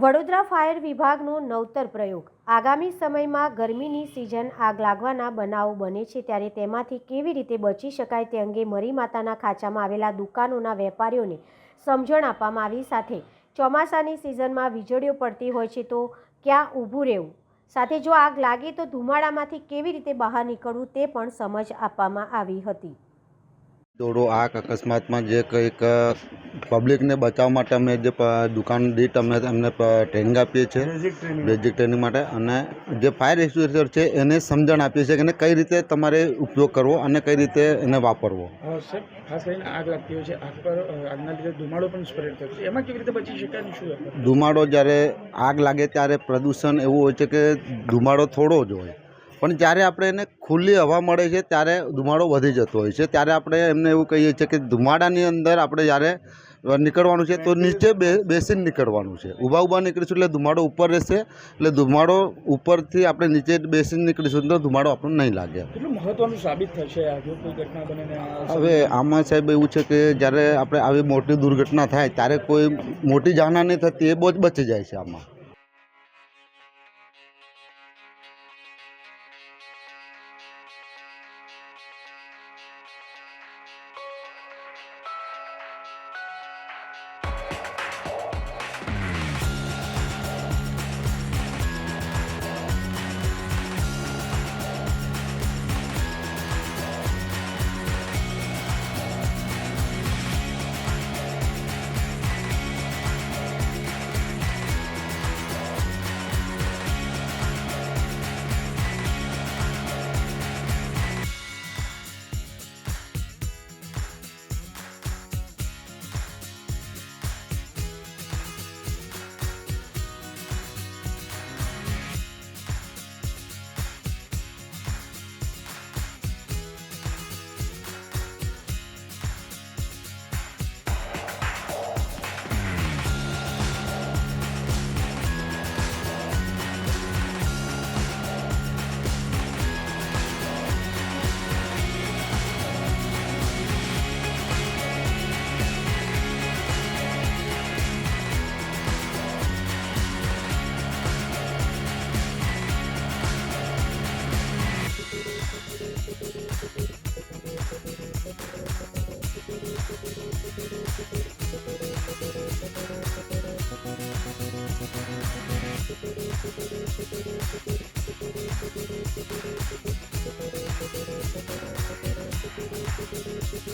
Vadodara fire વિભાગનો નવતર પ્રયોગ। આગામી સમયમાં ગરમીની સિઝન આગ લાગવાના બનાવો બને છે, ત્યારે તેમાંથી કેવી રીતે બચી શકાય તે અંગે મરી માતાના ખાંચામાં આવેલા દુકાનોના વેપારીઓને સમજણ આપવામાં આવી। સાથે ચોમાસાની સિઝનમાં વીજળીઓ પડતી હોય છે તો ક્યાં ઊભું રહેવું, સાથે જો આગ લાગે તો ધુમાડામાંથી કેવી રીતે બહાર નીકળવું તે પણ સમજ આપવામાં આવી હતી। દોડો આગ અકસ્માતમાં જે કંઈક પબ્લિકને બચાવવા માટે અમે જે દુકાન દીઠ અમે એમને ટ્રેનિંગ આપીએ છીએ, બેઝિક ટ્રેનિંગ માટે, અને જે ફાયર એક્સ્ટિંગ્વિશર છે એને સમજણ આપીએ છીએ કે એને કઈ રીતે તમારે ઉપયોગ કરવો અને કઈ રીતે એને વાપરવો। સર, ખાસ કરીને આગ લાગતી હોય છે, આગ પર આગના લીધે ધુમાડો પણ સ્પ્રેડ થતો છે, એમાં કેવી રીતે બચી શકાય અને શું? ધુમાડો જ્યારે આગ લાગે ત્યારે પ્રદૂષણ એવું હોય છે કે ધુમાડો થોડો જ હોય, પણ જ્યારે આપણે એને ખુલ્લી હવા મળે છે ત્યારે ધુમાડો વધી જતો હોય છે। ત્યારે આપણે એમને એવું કહીએ છીએ કે ધુમાડાની અંદર આપણે જ્યારે નીકળવાનું છે તો નીચે બેસીને નીકળવાનું છે। ઊભા નીકળીશું એટલે ધુમાડો ઉપર રહેશે, એટલે ધુમાડો ઉપરથી આપણે નીચે બેસીને નીકળીશું તો ધુમાડો આપણને નહીં લાગે। કેટલું મહત્વનું સાબિત થશે આ જો કોઈ ઘટના બને? હવે આમાં સાહેબ એવું છે કે જ્યારે આપણે આવી મોટી દુર્ઘટના થાય ત્યારે કોઈ મોટી જાનહાની થતી એ બહુ જ બચી જાય છે આમાં।